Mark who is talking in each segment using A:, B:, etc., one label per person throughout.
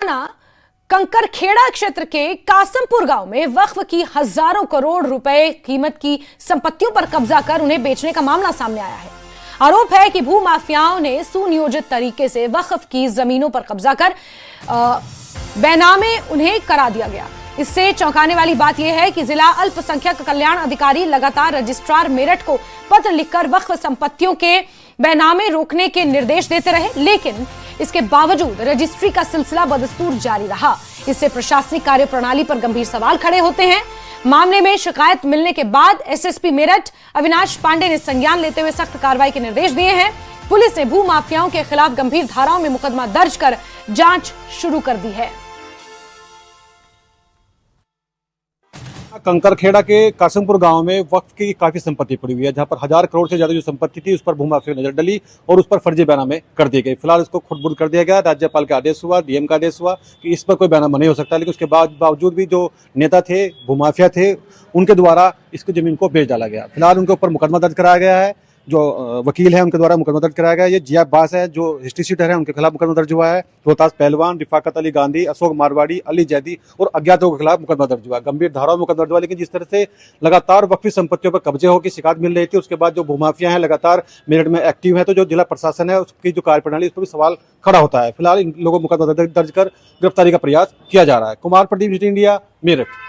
A: रोजाना कंकरखेड़ा क्षेत्र के कासमपुर गांव में वक्फ की हजारों करोड़ रुपए कीमत की संपत्तियों पर कब्जा कर उन्हें बेचने का मामला सामने आया है। आरोप है कि भूमाफियाओं ने सुनियोजित तरीके से वक्फ की जमीनों पर कब्जा कर बेनामे उन्हें करा दिया गया। इससे चौंकाने वाली बात यह है कि जिला अल्पसंख्यक कल्याण अधिकारी लगातार रजिस्ट्रार मेरठ को पत्र लिखकर वक्फ संपत्तियों के बेनामे रोकने के निर्देश देते रहे, लेकिन इसके बावजूद रजिस्ट्री का सिलसिला बदस्तूर जारी रहा। इससे प्रशासनिक कार्यप्रणाली पर गंभीर सवाल खड़े होते हैं। मामले में शिकायत मिलने के बाद एसएसपी मेरठ अविनाश पांडे ने संज्ञान लेते हुए सख्त कार्रवाई के निर्देश दिए हैं। पुलिस ने भूमाफियाओं के खिलाफ गंभीर धाराओं में मुकदमा दर्ज कर जांच शुरू कर दी है।
B: कंकरखेड़ा के कासमपुर गांव में वक्फ की काफी संपत्ति पड़ी हुई है, जहां पर 1000 करोड़ से ज्यादा जो संपत्ति थी उस पर भूमाफिया नजर डली और उस पर फर्जी बैनामे कर दिए गए। फिलहाल इसको खुर्द-बुर्द कर दिया गया। राज्यपाल का आदेश हुआ, डीएम का आदेश हुआ कि इस पर कोई बैनामा नहीं हो सकता, लेकिन उसके बावजूद भी जो नेता थे, भूमाफिया थे, उनके द्वारा इसको जमीन को बेच डाला गया। फिलहाल उनके ऊपर मुकदमा दर्ज कराया गया है। जो वकील है उनके द्वारा मुकदमा दर्ज कराया गया। ये जिया अब्बास है जो हिस्ट्री शीटर है, उनके खिलाफ मुकदमा दर्ज हुआ है। रोहतास पहलवान, रिफाकत अली गांधी, अशोक मारवाड़ी, अली जैदी और अज्ञातों के खिलाफ मुकदमा दर्ज हुआ। गंभीर धाराओं में मुकदमा दर्ज हुआ। लेकिन जिस तरह से लगातार वक्फी संपत्तियों पर कब्जे होकर शिकायत मिल रही थी, उसके बाद जो भूमाफिया है लगातार मेरठ में एक्टिव है, तो जो जिला प्रशासन है उसकी जो कार्यप्रणाली उस पर भी सवाल खड़ा होता है। फिलहाल इन लोगों को मुकदमा दर्ज कर गिरफ्तारी का प्रयास किया जा रहा है। कुमार प्रदीप, इंडिया, मेरठ।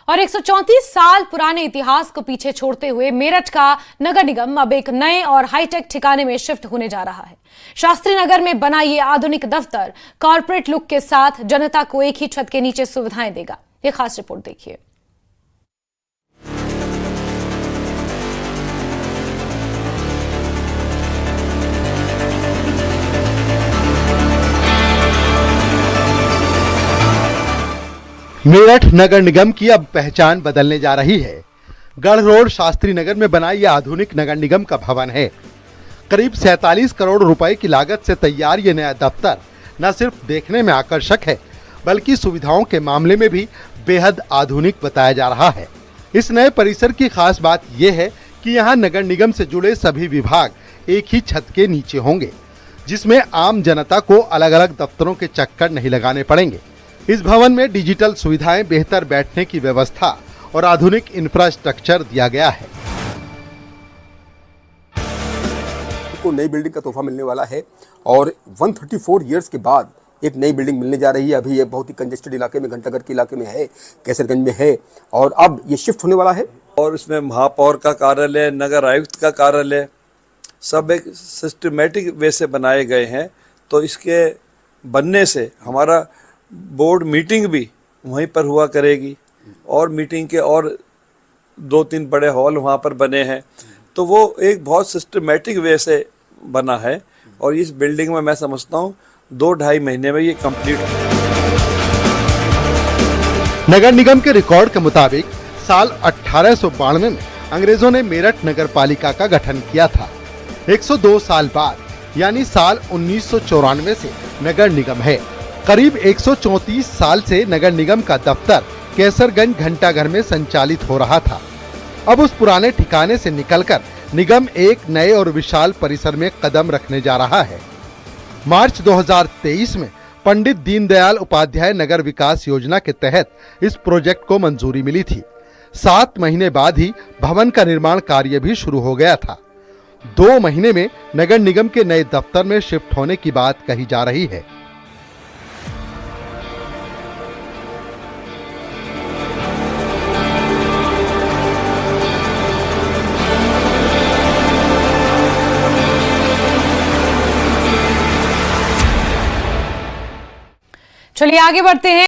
A: और 134 साल पुराने इतिहास को पीछे छोड़ते हुए मेरठ का नगर निगम अब एक नए और हाईटेक ठिकाने में शिफ्ट होने जा रहा है। शास्त्री नगर में बना ये आधुनिक दफ्तर कॉर्पोरेट लुक के साथ जनता को एक ही छत के नीचे सुविधाएं देगा। ये खास रिपोर्ट देखिए।
C: मेरठ नगर निगम की अब पहचान बदलने जा रही है। गढ़ रोड शास्त्री नगर में बना यह आधुनिक नगर निगम का भवन है। करीब 47 करोड़ रुपए की लागत से तैयार ये नया दफ्तर न सिर्फ देखने में आकर्षक है, बल्कि सुविधाओं के मामले में भी बेहद आधुनिक बताया जा रहा है। इस नए परिसर की खास बात यह है कि यहाँ नगर निगम से जुड़े सभी विभाग एक ही छत के नीचे होंगे, जिसमें आम जनता को अलग अलग दफ्तरों के चक्कर नहीं लगाने पड़ेंगे। इस भवन में डिजिटल सुविधाएं, बेहतर बैठने की व्यवस्था और आधुनिक इंफ्रास्ट्रक्चर दिया गया है।
D: को नई बिल्डिंग का तोहफा मिलने वाला है और 134 इयर्स के बाद एक नई बिल्डिंग मिलने जा रही है। अभी ये बहुत ही कंजेस्टेड इलाके में, घंटाघर के इलाके में है, कैसरगंज में है, और अब ये शिफ्ट होने वाला है।
E: और इसमें महापौर का कार्यालय, नगर आयुक्त का कार्यालय, सब एक सिस्टमेटिक वे से बनाए गए हैं। तो इसके बनने से हमारा बोर्ड मीटिंग भी वहीं पर हुआ करेगी और मीटिंग के और 2-3 बड़े हॉल वहाँ पर बने हैं। तो वो एक बहुत सिस्टमेटिक वे से बना है और इस बिल्डिंग में मैं समझता हूँ 2-2.5 महीने में ये कंप्लीट हो।
C: नगर निगम के रिकॉर्ड के मुताबिक साल 1892 में अंग्रेजों ने मेरठ नगर पालिका का गठन किया था। 102 साल बाद यानी साल 1994 से नगर निगम है। करीब 134 साल से नगर निगम का दफ्तर कैसरगंज घंटाघर में संचालित हो रहा था। अब उस पुराने ठिकाने से निकलकर निगम एक नए और विशाल परिसर में कदम रखने जा रहा है। मार्च 2023 में पंडित दीनदयाल उपाध्याय नगर विकास योजना के तहत इस प्रोजेक्ट को मंजूरी मिली थी। 7 महीने बाद ही भवन का निर्माण कार्य भी शुरू हो गया था। 2 महीने में नगर निगम के नए दफ्तर में शिफ्ट होने की बात कही जा रही है।
A: चलिए आगे बढ़ते हैं।